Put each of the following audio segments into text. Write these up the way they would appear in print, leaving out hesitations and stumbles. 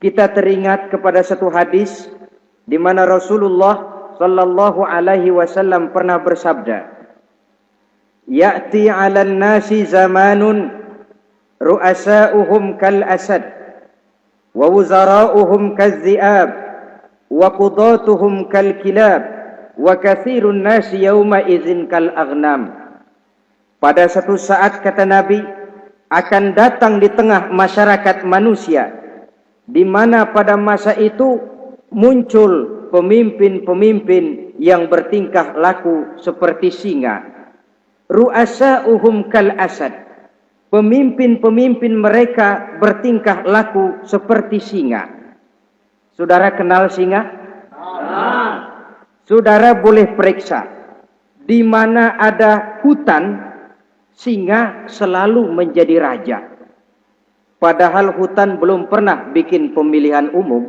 kita teringat kepada satu hadis di mana Rasulullah sallallahu alaihi wasallam pernah bersabda, "Ya'ti 'alan nasi zamanun ru'asa'uhum kal asad wa wuzara'uhum kaz-zi'ab wa qudatuhum kal kilab wa katsirun nasi yawma idzin kal aghnam." Pada satu saat, kata Nabi, akan datang di tengah masyarakat manusia, di mana pada masa itu muncul pemimpin-pemimpin yang bertingkah laku seperti singa. Ru'asa'uhum kal asad. Pemimpin-pemimpin mereka bertingkah laku seperti singa. Saudara kenal singa? Saudara boleh periksa. Di mana ada hutan, singa selalu menjadi raja. Padahal hutan belum pernah bikin pemilihan umum.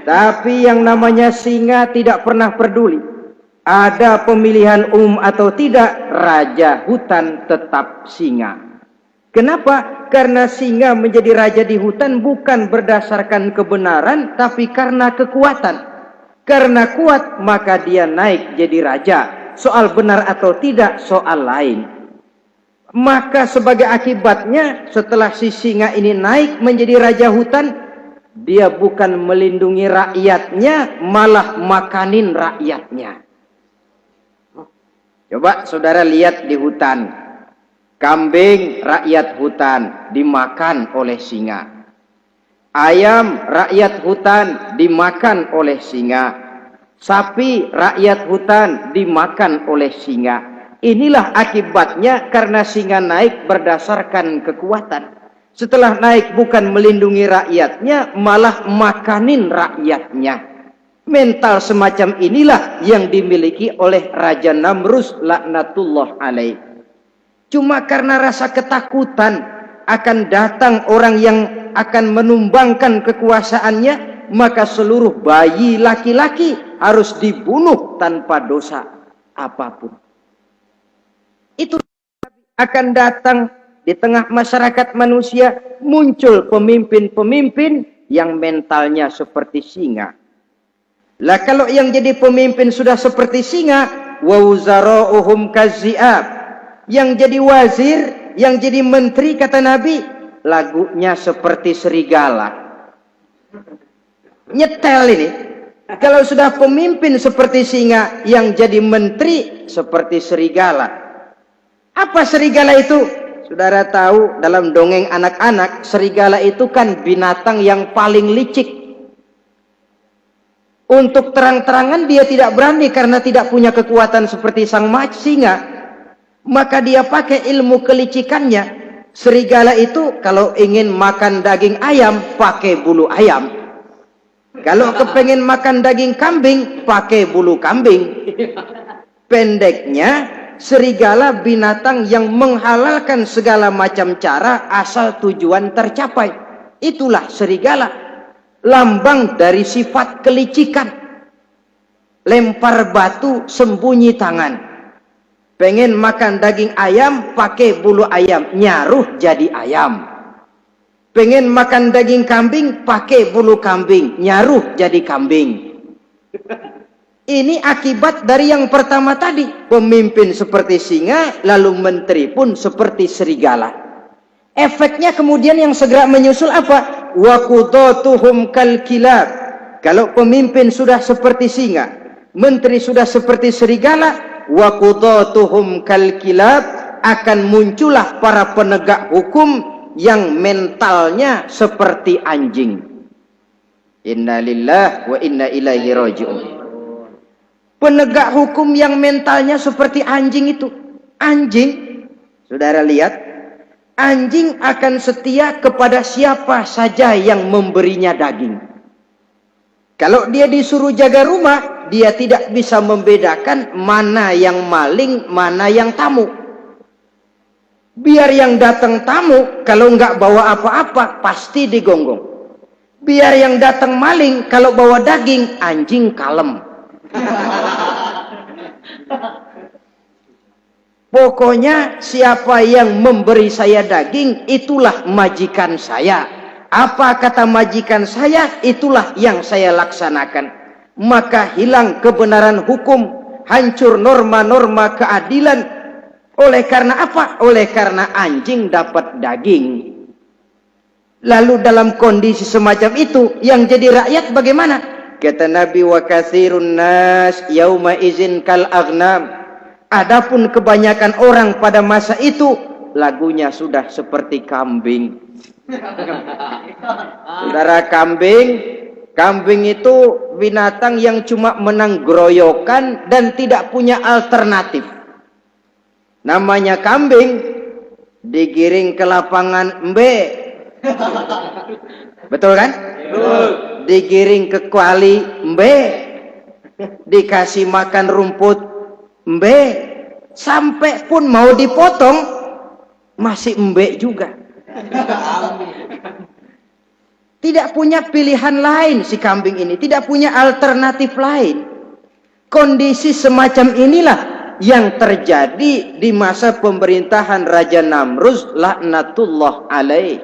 Tapi yang namanya singa tidak pernah peduli. Ada pemilihan umum atau tidak, raja hutan tetap singa. Kenapa? Karena singa menjadi raja di hutan bukan berdasarkan kebenaran, tapi karena kekuatan. Karena kuat, maka dia naik jadi raja. Soal benar atau tidak, soal lain. Maka sebagai akibatnya, setelah si singa ini naik menjadi raja hutan, dia bukan melindungi rakyatnya, malah makanin rakyatnya. Coba saudara lihat di hutan. Kambing rakyat hutan dimakan oleh singa. Ayam rakyat hutan dimakan oleh singa. Sapi rakyat hutan dimakan oleh singa. Inilah akibatnya karena singa naik berdasarkan kekuatan. Setelah naik bukan melindungi rakyatnya, malah makanin rakyatnya. Mental semacam inilah yang dimiliki oleh Raja Namrus laknatullah alaih. Cuma karena rasa ketakutan akan datang orang yang akan menumbangkan kekuasaannya, maka seluruh bayi laki-laki harus dibunuh tanpa dosa apapun. Itu akan datang di tengah masyarakat manusia, muncul pemimpin-pemimpin yang mentalnya seperti singa. Lah kalau yang jadi pemimpin sudah seperti singa, wa wuzara'uhum kaz-zi'ab. Yang jadi wazir, yang jadi menteri, kata Nabi, lagunya seperti serigala. Nyetel ini. Kalau sudah pemimpin seperti singa, yang jadi menteri seperti serigala. Apa serigala itu? Saudara tahu dalam dongeng anak-anak, serigala itu kan binatang yang paling licik. Untuk terang-terangan dia tidak berani karena tidak punya kekuatan seperti sang singa. Maka dia pakai ilmu kelicikannya. Serigala itu kalau ingin makan daging ayam, pakai bulu ayam. Kalau kepengen makan daging kambing, pakai bulu kambing. Pendeknya, serigala binatang yang menghalalkan segala macam cara asal tujuan tercapai. Itulah serigala. Lambang dari sifat kelicikan. Lempar batu, sembunyi tangan. Pengen makan daging ayam, pakai bulu ayam, nyaruh jadi ayam. Pengen makan daging kambing, pakai bulu kambing, nyaruh jadi kambing. Ini akibat dari yang pertama tadi. Pemimpin seperti singa, lalu menteri pun seperti serigala. Efeknya kemudian yang segera menyusul apa? Wa qudatuhum kal kilab. Kalau pemimpin sudah seperti singa, menteri sudah seperti serigala, wa qudatuhum kal kilab, akan muncullah para penegak hukum yang mentalnya seperti anjing. Innalillahi wa inna ilaihi raji'un. Penegak hukum yang mentalnya seperti anjing itu. Anjing, saudara lihat, anjing akan setia kepada siapa saja yang memberinya daging. Kalau dia disuruh jaga rumah, dia tidak bisa membedakan mana yang maling, mana yang tamu. Biar yang datang tamu, kalau nggak bawa apa-apa, pasti digonggong. Biar yang datang maling, kalau bawa daging, anjing kalem. Pokoknya siapa yang memberi saya daging, itulah majikan saya. Apa kata majikan saya, itulah yang saya laksanakan. Maka hilang kebenaran hukum, hancur norma-norma keadilan. Oleh karena apa? Oleh karena anjing dapat daging. Lalu dalam kondisi semacam itu, yang jadi rakyat bagaimana? Kata Nabi, wa katsirun nas yauma izin kal aghnam. Adapun kebanyakan orang pada masa itu, lagunya sudah seperti kambing. Saudara, kambing itu binatang yang cuma menang groyokan dan tidak punya alternatif. Namanya kambing, digiring ke lapangan embe. Betul kan? Betul. Digiring ke kuali embe. Dikasih makan rumput embe. Sampai pun mau dipotong masih embe juga. Tidak punya pilihan lain si kambing ini, tidak punya alternatif lain. Kondisi semacam inilah yang terjadi di masa pemerintahan Raja Namruz laknatullah alaih.